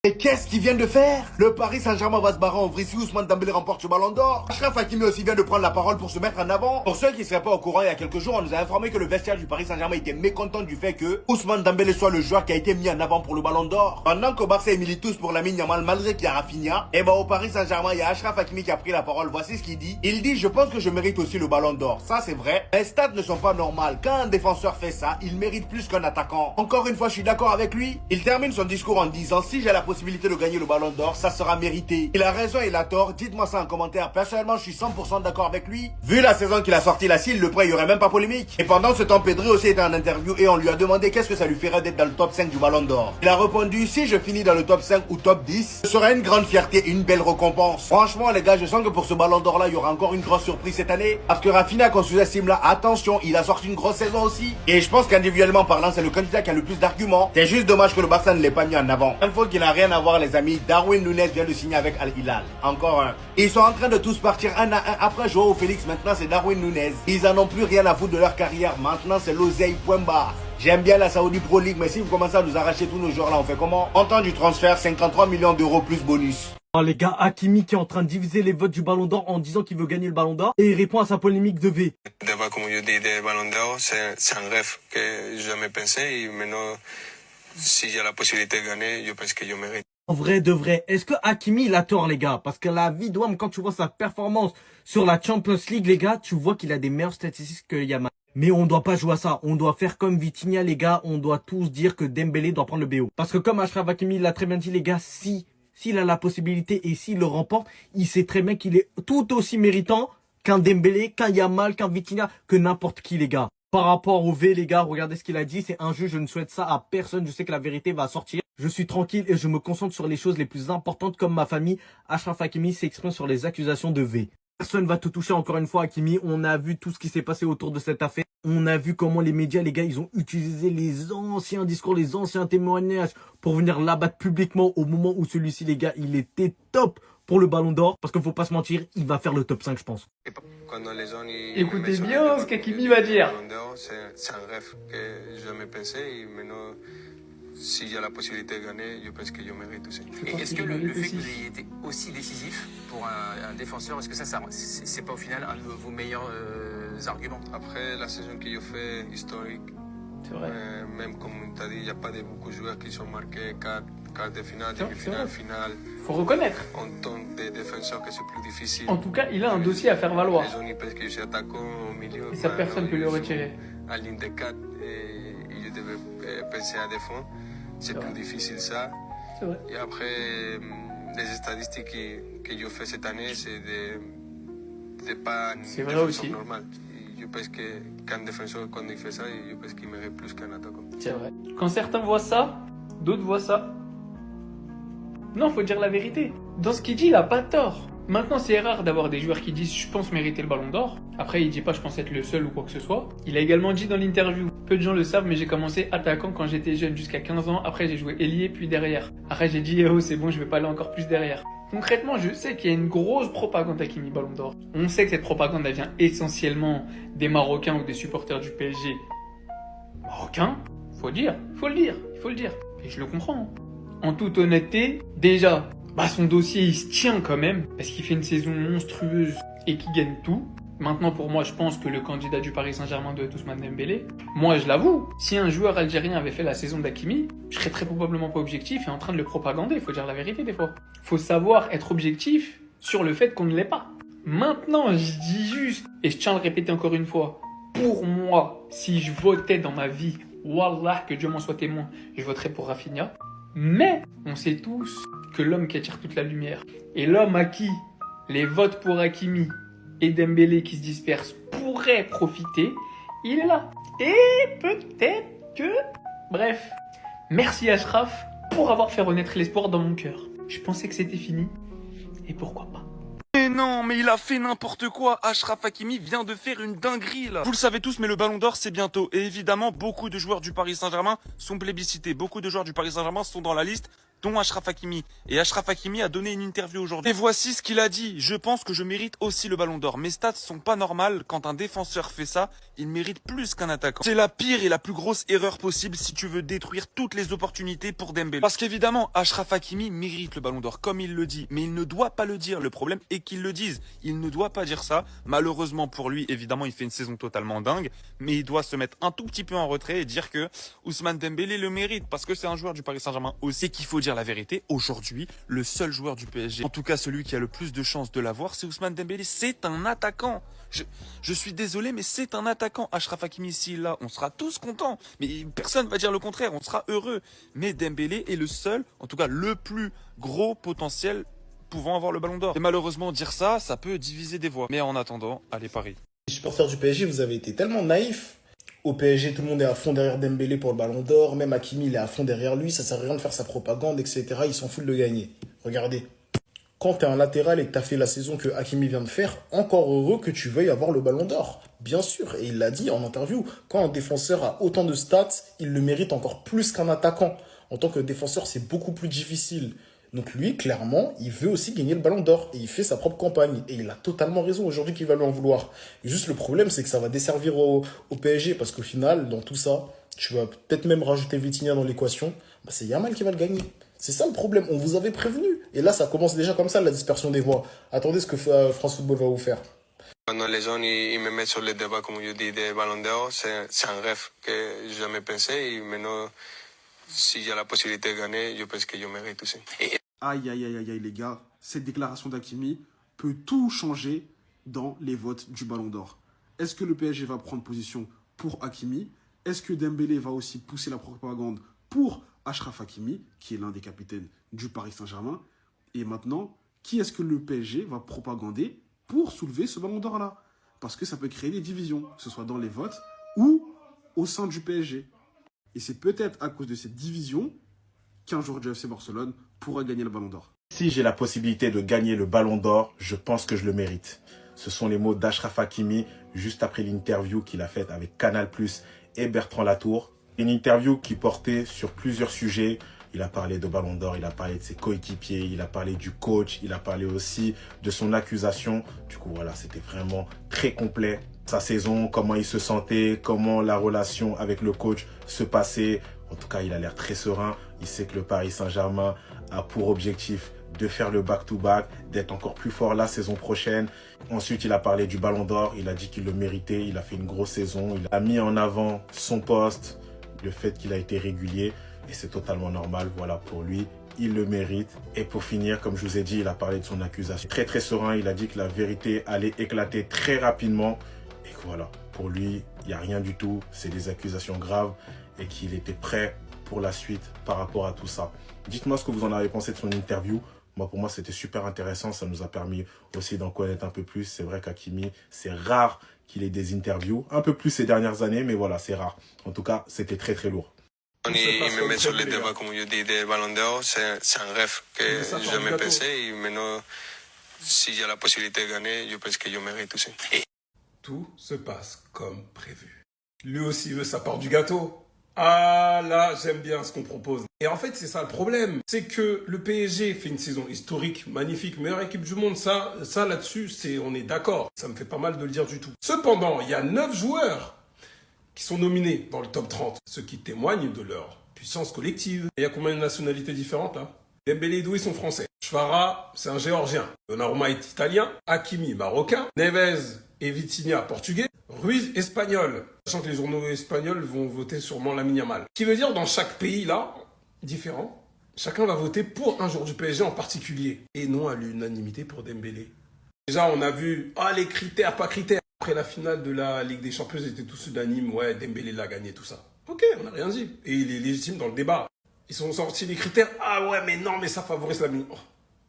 Et qu'est-ce qu'ils viennent de faire? Le Paris Saint-Germain va se barrer en vrille si Ousmane Dembélé remporte ce ballon d'or. Achraf Hakimi aussi vient de prendre la parole pour se mettre en avant. Pour ceux qui ne seraient pas au courant, il y a quelques jours, on nous a informé que le vestiaire du Paris Saint-Germain était mécontent du fait que Ousmane Dembélé soit le joueur qui a été mis en avant pour le ballon d'or. Pendant qu'au Barça, ils militent tous pour Lamine Yamal malgré qu'il y a Rafinha, et au Paris Saint-Germain, il y a Achraf Hakimi qui a pris la parole. Voici ce qu'il dit. Il dit, je pense que je mérite aussi le ballon d'or. Ça, c'est vrai. Les stats ne sont pas normales. Quand un défenseur fait ça, il mérite plus qu'un attaquant. Encore une fois, je suis d'accord avec lui. Il termine son discours en disant, si j'ai la possibilité de gagner le ballon d'or, ça sera mérité. Il a raison, il a tort. Dites-moi ça en commentaire. Personnellement, je suis 100% d'accord avec lui. Vu la saison qu'il a sorti là, s'il le prêt, il y aurait même pas polémique. Et pendant ce temps, Pedri aussi était en interview et on lui a demandé qu'est-ce que ça lui ferait d'être dans le top 5 du ballon d'or. Il a répondu, si je finis dans le top 5 ou top 10, ce sera une grande fierté et une belle récompense. Franchement, les gars, je sens que pour ce ballon d'or là, il y aura encore une grosse surprise cette année. Parce que Rafinha, qu'on sous-estime là, attention, il a sorti une grosse saison aussi. Et je pense qu'individuellement parlant, c'est le candidat qui a le plus d'arguments. C'est juste dommage que le Barça ne l'ait pas mis en avant. Info qui n'a rien à voir, les amis. Darwin Núñez vient de signer avec Al Hilal. Encore un. Ils sont en train de tous partir un à un. Après Joao Félix, maintenant c'est Darwin Núñez. Ils en ont plus rien à foutre de leur carrière. Maintenant c'est l'oseille, point barre. J'aime bien la Saudi Pro League, mais si vous commencez à nous arracher tous nos joueurs là, on fait comment? En temps du transfert, 53 millions d'euros plus bonus. Oh, les gars, Hakimi qui est en train de diviser les votes du Ballon d'Or en disant qu'il veut gagner le Ballon d'Or et il répond à sa polémique de V. D'abord, comme je dis, le Ballon d'Or, c'est un rêve que j'ai jamais pensé et maintenant, si j'ai la possibilité de gagner, je pense que je mérite. En vrai de vrai, est-ce que Hakimi il a tort les gars? Parce que la vie d'homme, quand tu vois sa performance sur la Champions League les gars, tu vois qu'il a des meilleures statistiques que Yamal. Mais on doit pas jouer à ça, on doit faire comme Vitinha les gars, on doit tous dire que Dembélé doit prendre le BO. Parce que comme Achraf Hakimi l'a très bien dit les gars, s'il a la possibilité et s'il le remporte, il sait très bien qu'il est tout aussi méritant qu'un Dembélé, qu'un Yamal, qu'un Vitinha, que n'importe qui les gars. Par rapport au V les gars, regardez ce qu'il a dit, c'est injuste, je ne souhaite ça à personne, je sais que la vérité va sortir. Je suis tranquille et je me concentre sur les choses les plus importantes comme ma famille. Achraf Hakimi s'exprime sur les accusations de V. Personne va te toucher encore une fois Hakimi, on a vu tout ce qui s'est passé autour de cette affaire. On a vu comment les médias, les gars, ils ont utilisé les anciens discours, les anciens témoignages pour venir l'abattre publiquement au moment où celui-ci, les gars, il était top pour le Ballon d'Or. Parce qu'il faut pas se mentir, il va faire le top 5, je pense. Écoutez bien ce qu'Hakimi va dire. C'est un rêve que j'ai jamais pensé et maintenant, si j'ai la possibilité de gagner, je pense que je mérite aussi. Et est-ce que le fait que vous ayez été aussi décisif pour un défenseur, est-ce que ça c'est pas au final un de vos meilleurs arguments? Après la saison que je fais historique, C'est vrai. même comme tu as dit, il n'y a pas de beaucoup de joueurs qui sont marqués quart de finale, demi-finale, finale. Faut reconnaître. En tant que défenseur, que c'est plus difficile. En tout cas, il a un dossier à faire valoir. Les gens ils pensent que je suis attaquant au milieu. Et ça, personne ne peut le retirer. À ligne de 4 et je devais penser à défendre. C'est plus difficile ça. C'est vrai. Et après, les statistiques que je fais cette année, c'est pas une C'est vrai défenseur aussi. normale. Je pense qu'un défenseur, quand il fait ça, je pense qu'il mérite plus qu'un attaquant. C'est vrai. Quand certains voient ça, d'autres voient ça. Non, faut dire la vérité. Dans ce qu'il dit, il a pas tort. Maintenant, c'est rare d'avoir des joueurs qui disent « je pense mériter le ballon d'or ». Après, il dit pas « je pense être le seul » ou quoi que ce soit. Il a également dit dans l'interview « peu de gens le savent, mais j'ai commencé attaquant quand j'étais jeune, jusqu'à 15 ans. Après, j'ai joué ailier, puis derrière. Après, j'ai dit « oh, c'est bon, je vais pas aller encore plus derrière ». Concrètement, je sais qu'il y a une grosse propagande Hakimi Ballon d'Or. On sait que cette propagande, elle vient essentiellement des Marocains ou des supporters du PSG. Marocains ? Faut le dire, il faut le dire. Et je le comprends. En toute honnêteté, déjà, son dossier il se tient quand même, parce qu'il fait une saison monstrueuse et qu'il gagne tout. Maintenant, pour moi, je pense que le candidat du Paris Saint-Germain doit être Ousmane Dembélé. Moi, je l'avoue, si un joueur algérien avait fait la saison d'Hakimi, je serais très probablement pas objectif et en train de le propagander. Il faut dire la vérité des fois. Faut savoir être objectif sur le fait qu'on ne l'est pas. Maintenant, je dis juste, et je tiens à le répéter encore une fois, pour moi, si je votais dans ma vie, Wallah, que Dieu m'en soit témoin, je voterais pour Rafinha. Mais on sait tous que l'homme qui attire toute la lumière et l'homme à qui les votes pour Hakimi et Dembélé qui se dispersent pourraient profiter, il est là. Et peut-être que... Bref, merci Achraf pour avoir fait renaître l'espoir dans mon cœur. Je pensais que c'était fini, et pourquoi pas. Mais non, mais il a fait n'importe quoi. Achraf Hakimi vient de faire une dinguerie là. Vous le savez tous, mais le Ballon d'Or c'est bientôt. Et évidemment, beaucoup de joueurs du Paris Saint-Germain sont plébiscités. Beaucoup de joueurs du Paris Saint-Germain sont dans la liste dont Achraf Hakimi. Et Achraf Hakimi a donné une interview aujourd'hui. Et voici ce qu'il a dit. Je pense que je mérite aussi le ballon d'or. Mes stats sont pas normales. Quand un défenseur fait ça, il mérite plus qu'un attaquant. C'est la pire et la plus grosse erreur possible si tu veux détruire toutes les opportunités pour Dembélé. Parce qu'évidemment, Achraf Hakimi mérite le ballon d'or, comme il le dit. Mais il ne doit pas le dire. Le problème est qu'il le dise. Il ne doit pas dire ça. Malheureusement pour lui, évidemment, il fait une saison totalement dingue. Mais il doit se mettre un tout petit peu en retrait et dire que Ousmane Dembélé le mérite. Parce que c'est un joueur du Paris Saint-Germain aussi, qu'il faut dire la vérité. Aujourd'hui, le seul joueur du PSG, en tout cas celui qui a le plus de chances de l'avoir, c'est Ousmane Dembélé. C'est un attaquant. Je suis désolé, mais c'est un attaquant. Achraf Hakimi, s'il là, on sera tous contents. Mais personne va dire le contraire, on sera heureux. Mais Dembélé est le seul, en tout cas le plus gros potentiel pouvant avoir le ballon d'or. Et malheureusement, dire ça, ça peut diviser des voix. Mais en attendant, allez Paris. Les supporters du PSG, vous avez été tellement naïfs. Au PSG, tout le monde est à fond derrière Dembélé pour le ballon d'or. Même Hakimi, il est à fond derrière lui. Ça sert à rien de faire sa propagande, etc. Ils s'en foutent de gagner. Regardez. Quand tu es un latéral et que tu as fait la saison que Hakimi vient de faire, encore heureux que tu veuilles avoir le ballon d'or. Bien sûr. Et il l'a dit en interview. Quand un défenseur a autant de stats, il le mérite encore plus qu'un attaquant. En tant que défenseur, c'est beaucoup plus difficile. Donc lui, clairement, il veut aussi gagner le ballon d'or. Et il fait sa propre campagne. Et il a totalement raison aujourd'hui qu'il va lui en vouloir. Et juste le problème, c'est que ça va desservir au PSG. Parce qu'au final, dans tout ça, tu vas peut-être même rajouter Vitinha dans l'équation. Bah, c'est Yamal qui va le gagner. C'est ça le problème. On vous avait prévenu. Et là, ça commence déjà comme ça, la dispersion des voix. Attendez ce que France Football va vous faire. Cuando les gens ils me mettent sur le débat, comme je dis, des ballons d'or, c'est un rêve que j'ai jamais pensé. Et maintenant, si j'ai la possibilité de gagner, je pense que je mérite aussi. Aïe, aïe, aïe, aïe, aïe, les gars. Cette déclaration d'Hakimi peut tout changer dans les votes du Ballon d'Or. Est-ce que le PSG va prendre position pour Hakimi? Est-ce que Dembélé va aussi pousser la propagande pour Achraf Hakimi, qui est l'un des capitaines du Paris Saint-Germain? Et maintenant, qui est-ce que le PSG va propagander pour soulever ce Ballon d'Or-là? Parce que ça peut créer des divisions, que ce soit dans les votes ou au sein du PSG. Et c'est peut-être à cause de cette division qu'un joueur du FC Barcelone pourra gagner le Ballon d'Or. Si j'ai la possibilité de gagner le Ballon d'Or, je pense que je le mérite. Ce sont les mots d'Achraf Hakimi juste après l'interview qu'il a faite avec Canal+ et Bertrand Latour. Une interview qui portait sur plusieurs sujets. Il a parlé de Ballon d'Or, il a parlé de ses coéquipiers, il a parlé du coach, il a parlé aussi de son accusation. Du coup, voilà, c'était vraiment très complet. Sa saison, comment il se sentait, comment la relation avec le coach se passait. En tout cas, il a l'air très serein. Il sait que le Paris Saint-Germain a pour objectif de faire le back-to-back, d'être encore plus fort la saison prochaine. Ensuite, il a parlé du Ballon d'Or. Il a dit qu'il le méritait. Il a fait une grosse saison. Il a mis en avant son poste, le fait qu'il a été régulier. Et c'est totalement normal. Voilà, pour lui, il le mérite. Et pour finir, comme je vous ai dit, il a parlé de son accusation. Très, très serein. Il a dit que la vérité allait éclater très rapidement. Et que voilà, pour lui, il n'y a rien du tout. C'est des accusations graves. Et qu'il était prêt pour la suite par rapport à tout ça. Dites-moi ce que vous en avez pensé de son interview. Moi, pour moi, c'était super intéressant. Ça nous a permis aussi d'en connaître un peu plus. C'est vrai qu'Hakimi, c'est rare qu'il ait des interviews. Un peu plus ces dernières années, mais voilà, c'est rare. En tout cas, c'était très, très lourd. Il me met sur le débat, comme je dis, des ballons d'or. C'est un rêve que j'ai jamais pensé. Et maintenant, si j'ai la possibilité de gagner, je pense que je mérite aussi. Tout se passe comme prévu. Lui aussi veut sa part du gâteau. Ah là, j'aime bien ce qu'on propose. Et en fait, c'est ça le problème. C'est que le PSG fait une saison historique, magnifique, meilleure équipe du monde. Ça là-dessus, on est d'accord. Ça me fait pas mal de le dire du tout. Cependant, il y a 9 joueurs qui sont nominés dans le top 30. Ce qui témoigne de leur puissance collective. Et il y a combien de nationalités différentes là? Dembélé et Doué sont français. Chvara, c'est un géorgien. Donnarumma est italien. Hakimi, marocain. Neves et Vitinha, portugais. Ruiz, espagnol. Sachant que les journaux espagnols vont voter sûrement Lamine Yamal. Ce qui veut dire dans chaque pays là, différent, chacun va voter pour un joueur du PSG en particulier. Et non à l'unanimité pour Dembélé. Déjà, on a vu, les critères, pas critères. Après la finale de la Ligue des Champions, ils étaient tous unanimes. Ouais, Dembélé l'a gagné, tout ça. Ok, on n'a rien dit. Et il est légitime dans le débat. Ils sont sortis les critères. Ah ouais, mais non, mais ça favorise la mine.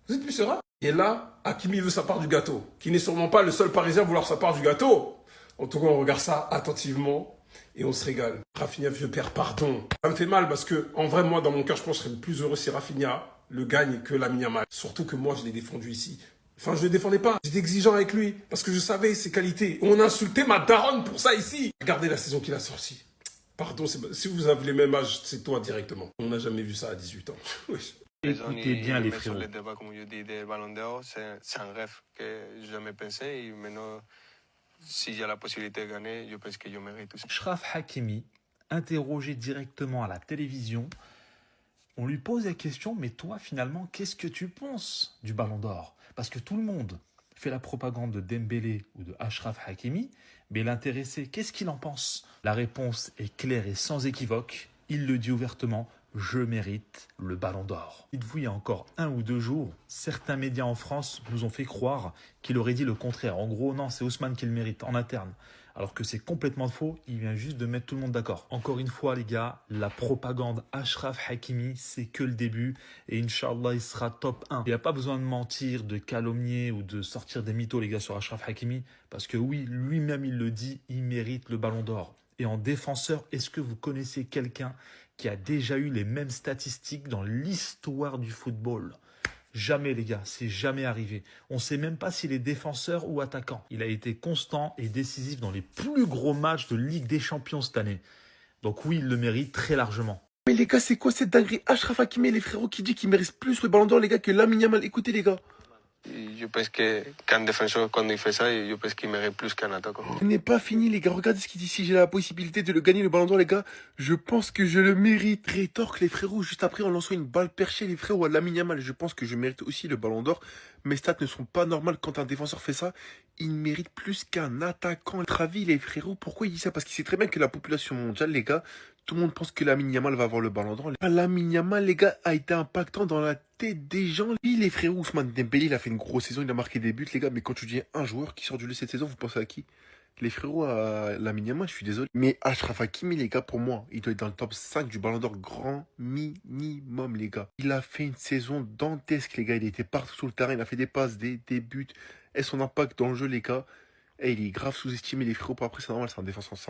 Vous êtes plus serein? Et là, Hakimi veut sa part du gâteau. Qui n'est sûrement pas le seul Parisien à vouloir sa part du gâteau. En tout cas, on regarde ça attentivement et on se régale. Rafinha, vieux père, pardon. Ça me fait mal parce que, en vrai, moi, dans mon cœur, je pense que je serais plus heureux si Rafinha le gagne que Lamine Yamal. Surtout que moi, je l'ai défendu ici. Enfin, je ne le défendais pas. J'étais exigeant avec lui parce que je savais ses qualités. On a insulté ma daronne pour ça ici. Regardez la saison qu'il a sortie. Pardon, si vous avez les mêmes âges, c'est toi directement. On n'a jamais vu ça à 18 ans. Écoutez bien les frérots. Sur les débats, comme je dis, des ballons d'or, c'est un rêve que je jamais pensé. Et maintenant, si j'ai la possibilité de gagner, je pense que je mérite tout ça. Achraf Hakimi, interrogé directement à la télévision, on lui pose la question, mais toi finalement, qu'est-ce que tu penses du ballon d'or? Parce que tout le monde fait la propagande de Dembélé ou de Achraf Hakimi, mais l'intéressé, qu'est-ce qu'il en pense? La réponse est claire et sans équivoque, il le dit ouvertement, je mérite le ballon d'or. Dites-vous, il y a encore 1 ou 2 jours, certains médias en France nous ont fait croire qu'il aurait dit le contraire. En gros, non, c'est Ousmane qui le mérite en interne. Alors que c'est complètement faux, il vient juste de mettre tout le monde d'accord. Encore une fois les gars, la propagande Achraf Hakimi, c'est que le début et Inch'Allah il sera top 1. Il n'y a pas besoin de mentir, de calomnier ou de sortir des mythos les gars sur Achraf Hakimi, parce que oui, lui-même il le dit, il mérite le ballon d'or. Et en défenseur, est-ce que vous connaissez quelqu'un qui a déjà eu les mêmes statistiques dans l'histoire du football? Jamais les gars, c'est jamais arrivé. On ne sait même pas s'il est défenseur ou attaquant. Il a été constant et décisif dans les plus gros matchs de Ligue des Champions cette année. Donc oui, il le mérite très largement. Mais les gars, c'est quoi cette dinguerie? Achraf Hakimi, les frérots, qui dit qu'il mérite plus le ballon d'or, les gars, que Lamine Yamal. Écoutez les gars. Je pense qu'un défenseur, quand il fait ça, je pense qu'il mérite plus qu'un attaquant. Ce n'est pas fini, les gars. Regardez ce qu'il dit. Si j'ai la possibilité de le gagner, le ballon d'or, les gars, je pense que je le mérite. Rétorque les frérots, juste après, en lançant une balle perchée, les frérots, à Lamine Yamal. Je pense que je mérite aussi le ballon d'or. Mes stats ne sont pas normales quand un défenseur fait ça. Il mérite plus qu'un attaquant. Votre avis, les frérots, pourquoi il dit ça? Parce qu'il sait très bien que la population mondiale, les gars, tout le monde pense que Lamine Yamal va avoir le ballon d'or. Lamine Yamal, les gars, a été impactant dans la tête des gens. Lui, les frérots, Ousmane Dembélé, il a fait une grosse saison, il a marqué des buts, les gars. Mais quand tu dis un joueur qui sort du lot cette saison, vous pensez à qui? Les frérots, à Lamine Yamal, je suis désolé. Mais Achraf Hakimi, les gars, pour moi, il doit être dans le top 5 du ballon d'or grand minimum, les gars. Il a fait une saison dantesque, les gars. Il était partout sur le terrain, il a fait des passes, des buts. Et son impact dans le jeu, les gars, et il est grave sous-estimé, les frérots. Après, c'est normal, c'est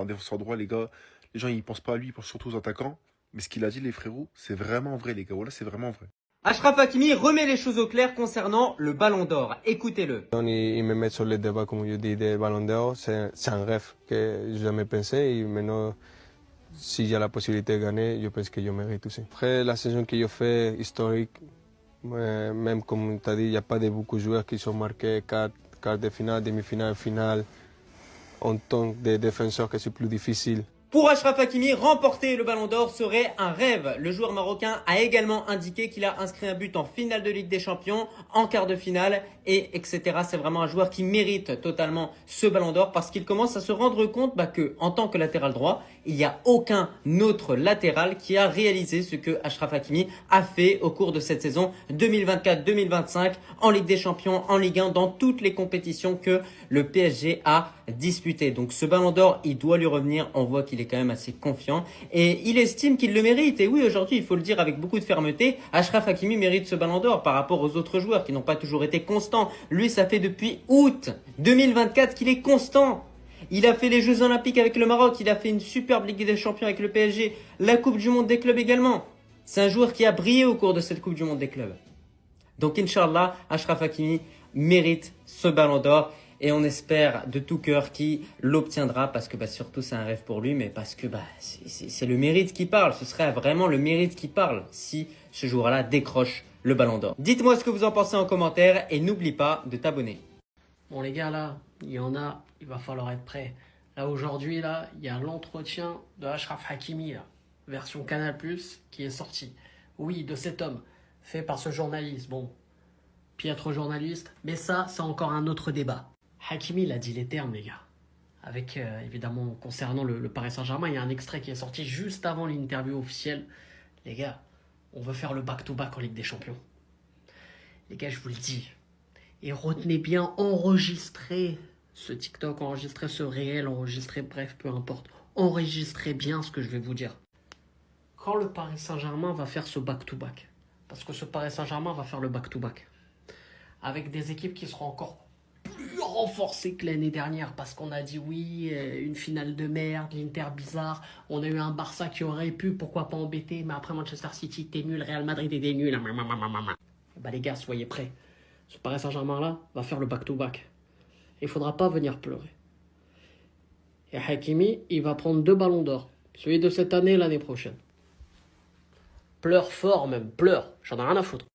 un défenseur droit, les gars. Les gens, ils pensent pas à lui, ils pensent surtout aux attaquants. Mais ce qu'il a dit, les frérots, c'est vraiment vrai, les gars. Voilà, c'est vraiment vrai. Achraf Hakimi remet les choses au clair concernant le ballon d'or. Écoutez-le. Il me met sur les débats, comme je dis, des ballons d'or. C'est un rêve que je jamais pensé. Et maintenant, si j'ai la possibilité de gagner, je pense que je mérite aussi. Après, la saison que je fais, historique, même comme tu as dit, il n'y a pas de beaucoup de joueurs qui sont marqués quart de finale, demi-finale, finale. En tant que défenseur, que c'est plus difficile. Pour Achraf Hakimi, remporter le ballon d'or serait un rêve. Le joueur marocain a également indiqué qu'il a inscrit un but en finale de Ligue des Champions, en quart de finale, et etc. C'est vraiment un joueur qui mérite totalement ce ballon d'or parce qu'il commence à se rendre compte que, en tant que latéral droit, il n'y a aucun autre latéral qui a réalisé ce que Achraf Hakimi a fait au cours de cette saison 2024-2025 en Ligue des Champions, en Ligue 1, dans toutes les compétitions que le PSG a disputées. Donc ce ballon d'or, il doit lui revenir. On voit qu'il est quand même assez confiant et il estime qu'il le mérite. Et oui, aujourd'hui, il faut le dire avec beaucoup de fermeté, Achraf Hakimi mérite ce ballon d'or par rapport aux autres joueurs qui n'ont pas toujours été constants. Lui, ça fait depuis août 2024 qu'il est constant. Il a fait les Jeux Olympiques avec le Maroc, il a fait une superbe Ligue des Champions avec le PSG, la Coupe du Monde des clubs également. C'est un joueur qui a brillé au cours de cette Coupe du Monde des clubs. Donc Inch'Allah, Achraf Hakimi mérite ce ballon d'or et on espère de tout cœur qu'il l'obtiendra parce que surtout c'est un rêve pour lui, mais parce que c'est le mérite qui parle. Ce serait vraiment le mérite qui parle si ce joueur-là décroche le ballon d'or. Dites-moi ce que vous en pensez en commentaire et n'oublie pas de t'abonner. Bon les gars, là, il y en a, il va falloir être prêt. Là aujourd'hui, là, il y a l'entretien de Achraf Hakimi, là, version Canal+, qui est sorti. Oui, de cet homme, fait par ce journaliste. Bon, piètre journaliste, mais ça, c'est encore un autre débat. Hakimi, il a dit les termes, les gars. Avec, évidemment, concernant le Paris Saint-Germain, il y a un extrait qui est sorti juste avant l'interview officielle. Les gars, on veut faire le back-to-back en Ligue des Champions. Les gars, je vous le dis. Et retenez bien, enregistrez ce TikTok, enregistrez ce réel, enregistrez, bref, peu importe. Enregistrez bien ce que je vais vous dire. Quand le Paris Saint-Germain va faire ce back-to-back, parce que ce Paris Saint-Germain va faire le back-to-back, avec des équipes qui seront encore plus renforcées que l'année dernière, parce qu'on a dit oui, une finale de merde, l'Inter bizarre, on a eu un Barça qui aurait pu, pourquoi pas embêter, mais après Manchester City, t'es nul, Real Madrid était nul, les gars, soyez prêts. Ce Paris Saint-Germain-là va faire le back-to-back. Il ne faudra pas venir pleurer. Et Hakimi, il va prendre 2 ballons d'or. Celui de cette année et l'année prochaine. Pleure fort même, pleure. J'en ai rien à foutre.